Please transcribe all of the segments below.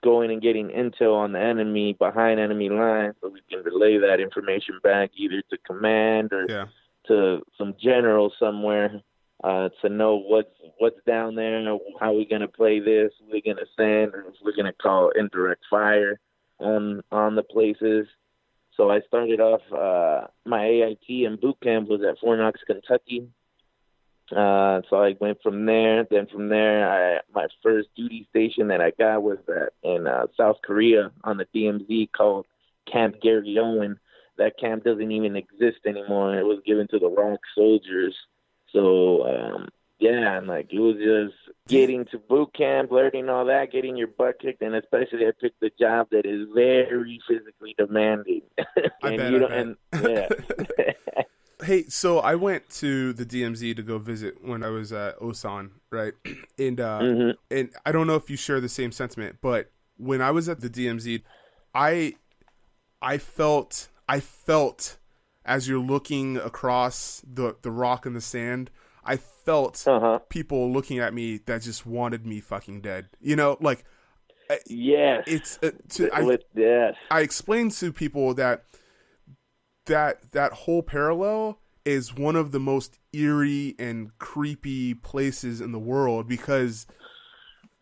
going and getting intel on the enemy behind enemy lines so we can relay that information back either to command or to some general somewhere to know what's down there, how we're going to play this, we're going to send, or if we're going to call indirect fire on the places. So I started off, my AIT and boot camp was at Fort Knox, Kentucky. So I went from there. Then from there, my first duty station that I got was in South Korea on the DMZ called Camp Gary Owen. That camp doesn't even exist anymore. It was given to the ROC soldiers. So, and like it was just getting to boot camp, learning all that, getting your butt kicked, and especially I picked a job that is very physically demanding. I bet. Hey, so I went to the DMZ to go visit when I was at Osan, right? And and I don't know if you share the same sentiment, but when I was at the DMZ, I felt as you're looking across the rock and the sand, I felt people looking at me that just wanted me fucking dead. You know, like it's I explained to people that whole parallel is one of the most eerie and creepy places in the world because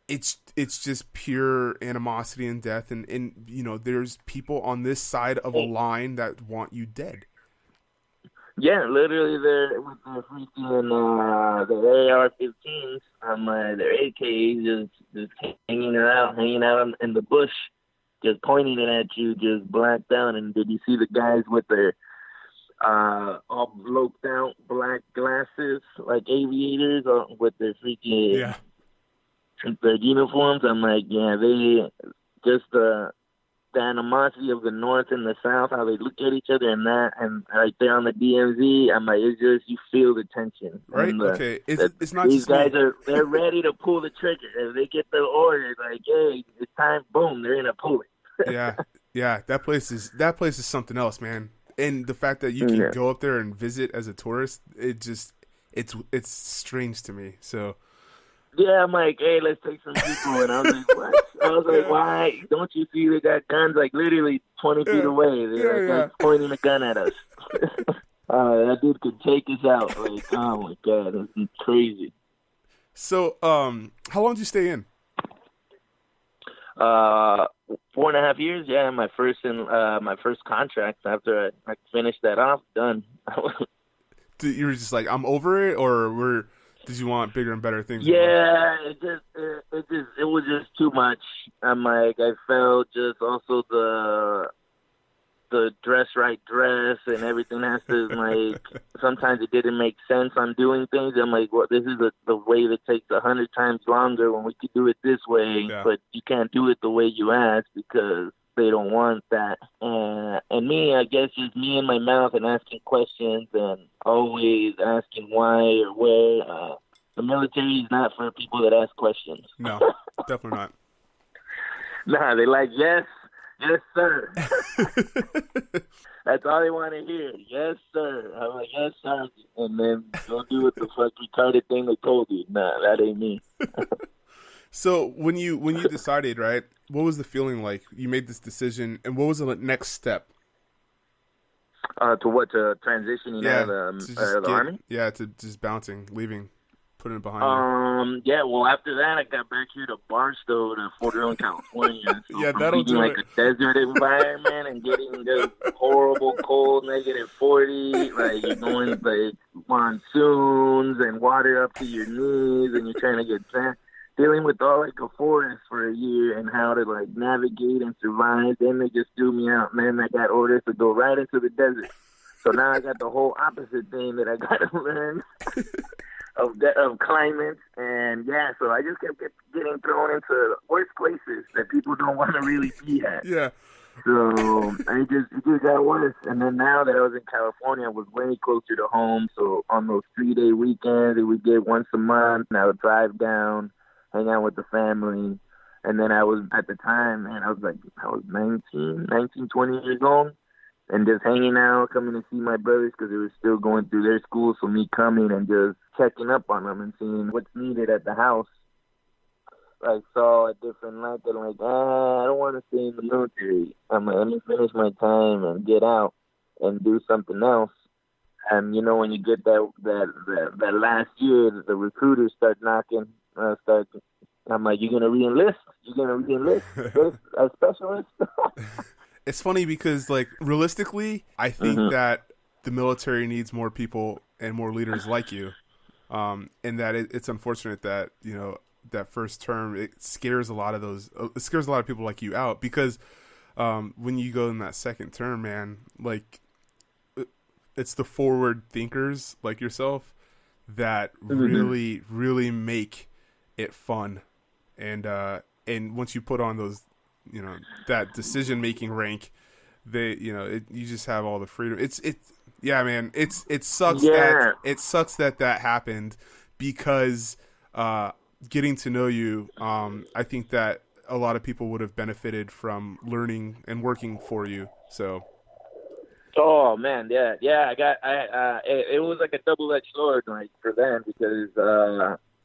it's just pure animosity and death, and you know there's people on this side of a line that want you dead. Yeah, literally they're with the freaking the AR-15s, their AKs just hanging out in the bush, just pointing it at you, just blacked out. And did you see the guys with their all bloked out black glasses like aviators with their freaking their uniforms? I'm like, yeah, they just the animosity of the North and the South, how they look at each other, and right there on the DMZ, I'm like, it's just you feel the tension. Right? Okay. It's not these just guys they're ready to pull the trigger. If they get the order, like, hey, it's time, boom, they're gonna pull it. Yeah. That place is something else, man. And the fact that you can go up there and visit as a tourist, it's strange to me. So. Yeah, I'm like, hey, let's take some people. And I was like, what? I was like, why? Don't you see they got guns like literally 20 feet away? They're like pointing a gun at us. That dude could take us out. Like, oh my God, that's crazy. So, how long did you stay in? 4.5 years. Yeah, my first contract after I finished that off, done. You were just like, I'm over it, or did you want bigger and better things? Yeah, it was just too much. I'm like, I felt just also the dress and everything has to like. Sometimes it didn't make sense on doing things. I'm like, well, this is the way that takes 100 times longer when we could do it this way, but you can't do it the way you asked because they don't want that. And me, I guess, just me in my mouth and asking questions and always asking why or where. The military is not for people that ask questions. No, definitely not. Nah, they like, yes, sir. That's all they want to hear. Yes, sir. I'm like, yes, sir. And then go do what the fuck retarded thing they told you. Nah, that ain't me. So when you decided, right, what was the feeling like? You made this decision, and what was the next step? To what? To transitioning out of the Army? Yeah, to just bouncing, leaving, putting it behind you. Yeah, well, after that, I got back here to Barstow, to Fort Drum, California. So that'll do like it. A desert environment and getting the horrible cold, -40, like you're going like monsoons and water up to your knees, and you're trying to get back. Dealing with all like a forest for a year and how to like navigate and survive. Then they just threw me out, man. I got orders to go right into the desert. So now I got the whole opposite thing that I got to learn of climate. And yeah, so I just kept getting thrown into worse places that people don't want to really be at. Yeah. So it just got worse. And then now that I was in California, I was way closer to home. So on those 3-day weekends that we get once a month, and I would drive down, hang out with the family. And then I was, at the time, man, I was 20 years old, and just hanging out, coming to see my brothers because they were still going through their school. So me coming and just checking up on them and seeing what's needed at the house. I saw a different life. That I'm like, I don't want to stay in the military. I'm like, let me finish my time and get out and do something else. And when you get that last year, the recruiters start knocking. I'm like, you gonna re-enlist? You gonna re-enlist as specialist? It's funny because, like, realistically, I think that the military needs more people and more leaders like you. And that it's unfortunate that, that first term, it scares a lot of people like you out, because when you go in that second term, man, like, it's the forward thinkers like yourself that really, really make it fun. And once you put on those, that decision-making rank, you just have all the freedom. Yeah, man, it sucks that happened, because getting to know you, I think that a lot of people would have benefited from learning and working for you. So. Oh man, yeah. It was like a double-edged sword, like, for them, because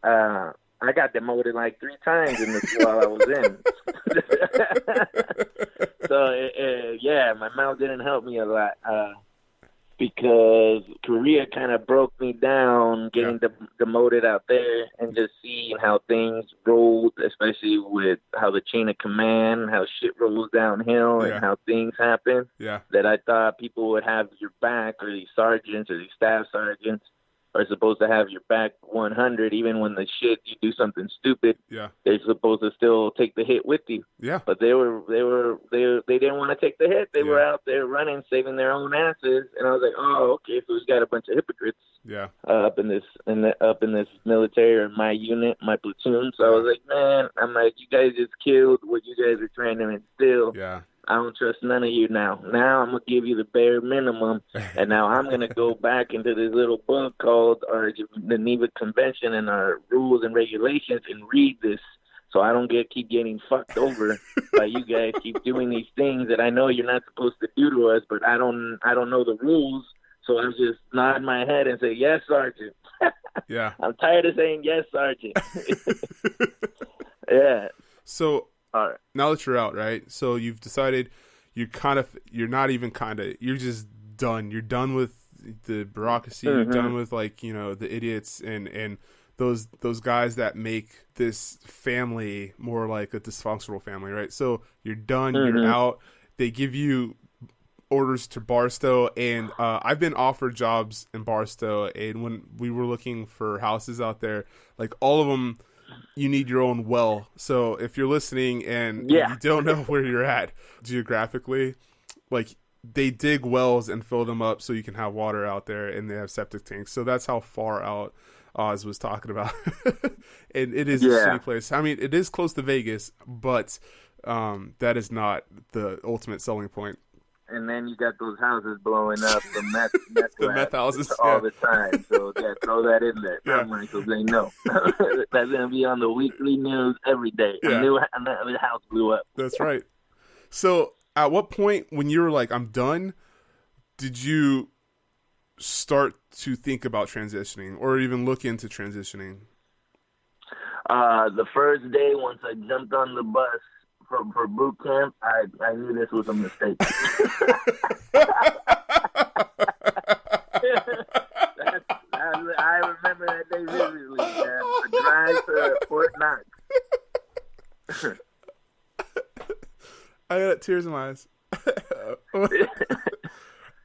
I got demoted like 3 times while I was in. So my mouth didn't help me a lot, because Korea kind of broke me down, getting demoted out there, and just seeing how things rolled, especially with how the chain of command, how shit rolls downhill, and how things happen. Yeah. That I thought people would have your back, or these sergeants or these staff sergeants are supposed to have your back 100, even when the shit you do something stupid. Yeah. They're supposed to still take the hit with you. Yeah. But they didn't want to take the hit. They were out there running, saving their own asses, and I was like, oh, okay, so we got a bunch of hypocrites. Yeah. Up in this military, or my unit, my platoon. So I was like, man, I'm like, you guys just killed what you guys are trying to instill. Yeah. I don't trust none of you now. Now I'm going to give you the bare minimum, and now I'm going to go back into this little book called the Geneva Convention and our rules and regulations and read this, so I don't keep getting fucked over by you guys keep doing these things that I know you're not supposed to do to us, but I don't know the rules, so I'm just nodding my head and say, yes, Sergeant. Yeah. I'm tired of saying yes, Sergeant. Yeah. So... All right. Now that you're out, right? So you've decided you're just done. You're done with the bureaucracy. You're done with, like, the idiots and those guys that make this family more like a dysfunctional family, right? So you're done. You're out. They give you orders to Barstow, and I've been offered jobs in Barstow, and when we were looking for houses out there, like, all of them, you need your own well. So if you're listening and you don't know where you're at geographically, like, they dig wells and fill them up so you can have water out there, and they have septic tanks. So that's how far out Oz was talking about. And it is a shitty place. I mean, it is close to Vegas, but that is not the ultimate selling point. And then you got those houses blowing up, the meth houses all the time. So throw that in there. So they know. That's gonna be on the weekly news every day. Yeah. A new house blew up. That's right. So at what point, when you were like, I'm done, did you start to think about transitioning, or even look into transitioning? The first day, once I jumped on the bus for boot camp, I knew this was a mistake. I remember that day vividly, man. The drive to Fort Knox. I got tears in my eyes.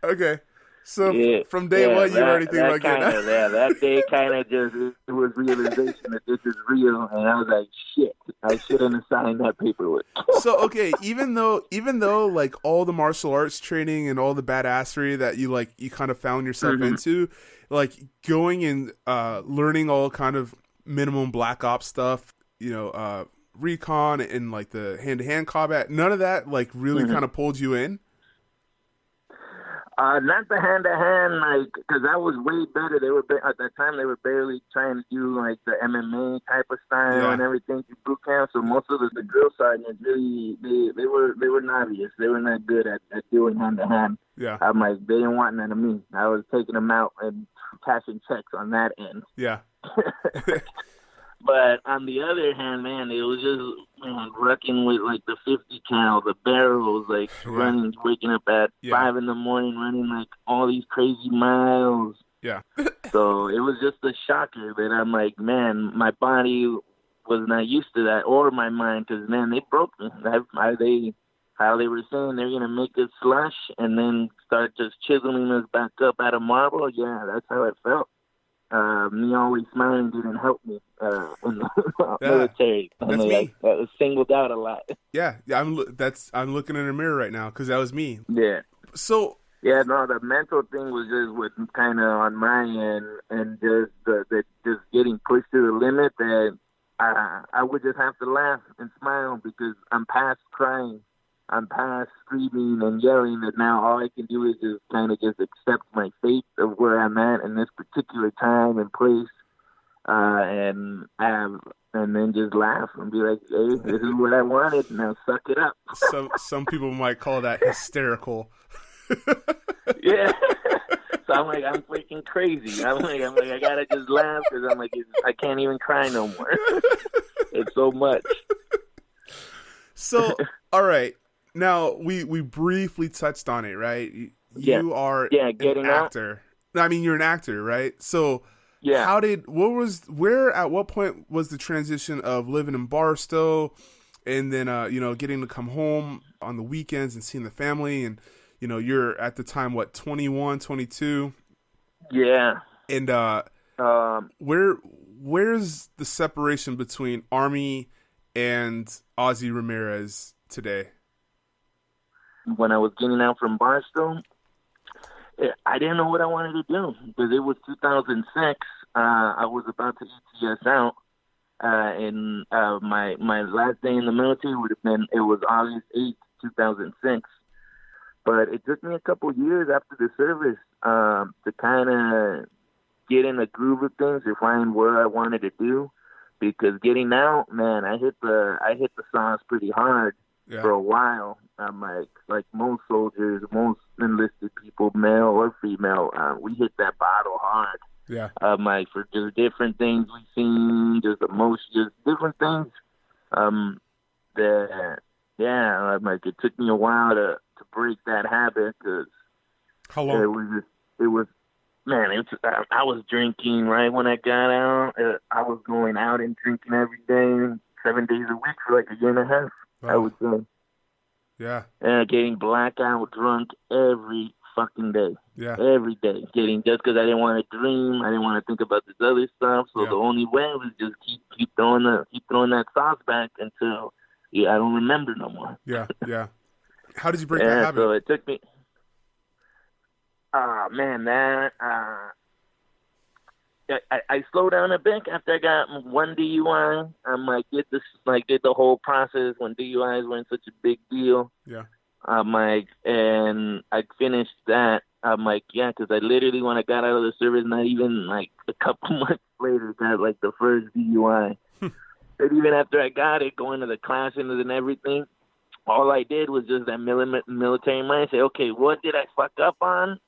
Okay. So from day one, you were already thinking about getting out. Yeah, that day kind of just, it was realization that this is real, and I was like, shit, I shouldn't have signed that paperwork. So, okay, even though like all the martial arts training and all the badassery that you kind of found yourself into, like going and learning all kind of minimum black ops stuff, recon and like the hand-to-hand combat, none of that like really kind of pulled you in? Not the hand-to-hand, like, because that was way better. At that time, they were barely trying to do, like, the MMA type of style and everything through boot camp. So most of the drill sergeants, really, they were novice. They were not good at doing hand-to-hand. Yeah. I'm like, they didn't want none of me. I was taking them out and cashing checks on that end. Yeah. But on the other hand, man, it was just wrecking with like the 50 cal, the barrels, like running, waking up at 5 in the morning, running like all these crazy miles. Yeah. So it was just a shocker that I'm like, man, my body was not used to that, or my mind, because man, they broke me. How they were saying they're gonna make us slush and then start just chiseling us back up out of marble. Yeah, that's how it felt. Me always smiling didn't help me in the military. That's me. I was singled out a lot. Yeah, I'm looking in the mirror right now because that was me. Yeah. So. Yeah, no, the mental thing was just with kind of on my end, and just getting pushed to the limit that I would just have to laugh and smile because I'm past crying. I'm past screaming and yelling, that now all I can do is just kind of just accept my fate of where I'm at in this particular time and place, and then just laugh and be like, hey, this is what I wanted, now suck it up. Some people might call that hysterical. Yeah. So I'm like, I'm freaking crazy. I'm like, I gotta just laugh because I'm like, I can't even cry no more. It's so much. So, all right. Now, we briefly touched on it, right? You are an actor. I mean, you're an actor, right? So, at what point was the transition of living in Barstow and then, getting to come home on the weekends and seeing the family? And, you're at the time, 21, 22? Yeah. And where's the separation between Army and Ozzy Ramirez today? When I was getting out from Barstow, I didn't know what I wanted to do because it was 2006. I was about to ETS out, and my last day in the military would have been, it was August 8th, 2006. But it took me a couple years after the service to kind of get in the groove of things or find what I wanted to do. Because getting out, man, I hit the sauce pretty hard for a while. I'm like most soldiers, most enlisted people, male or female, we hit that bottle hard. Yeah. Like for just different things we've seen, just emotions, just different things. It took me a while to break that habit because how long? I was drinking right when I got out. I was going out and drinking every day, 7 days a week for like a year and a half. Wow. I would say. Yeah. And getting blackout drunk every fucking day. Yeah. Every day. Just because I didn't want to dream, I didn't want to think about this other stuff. So the only way was just keep throwing that sauce back until I don't remember no more. Yeah. Yeah. How did you break that habit? So it took me. I slowed down a bit after I got one DUI. Did the whole process when DUIs weren't such a big deal. Yeah. And I finished that. Because I literally, when I got out of the service, not even like a couple months later, got like the first DUI. And even after I got it, going to the classes and everything, all I did was just that military mind. Say, okay, what did I fuck up on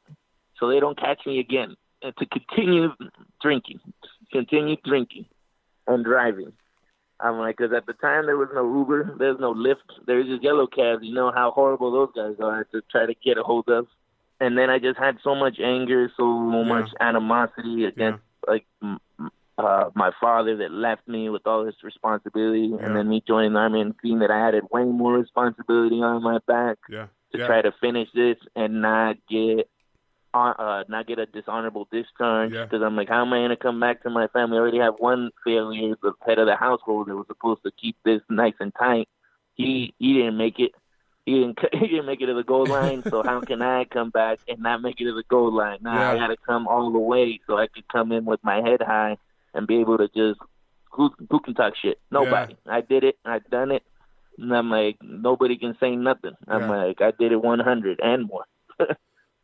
so they don't catch me again? And to continue drinking and driving. I'm like, because at the time there was no Uber, there's no Lyft, there's just yellow cabs. You know how horrible those guys are to try to get a hold of. And then I just had so much anger, so much animosity against my father that left me with all this responsibility, and then me joining the Army and seeing that I had way more responsibility on my back to try to finish this and not get a dishonorable discharge. Because I'm like, how am I going to come back to my family? I already have one failure, the head of the household that was supposed to keep this nice and tight. He didn't make it. He didn't make it to the goal line, so how can I come back and not make it to the goal line? I got to come all the way so I could come in with my head high and be able to just, who can talk shit? Nobody. I did it. I've done it. And I'm like, nobody can say nothing. I'm like, I did it 100 and more.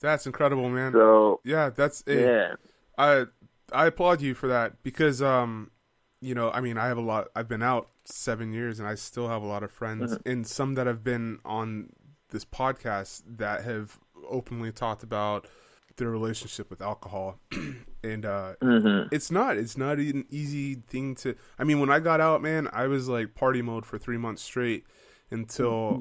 That's incredible, man. So that's it. Yeah. I applaud you for that because, I have I've been out 7 years and I still have a lot of friends and some that have been on this podcast that have openly talked about their relationship with alcohol. And it's not an easy thing to. I mean, when I got out, man, I was like party mode for 3 months straight until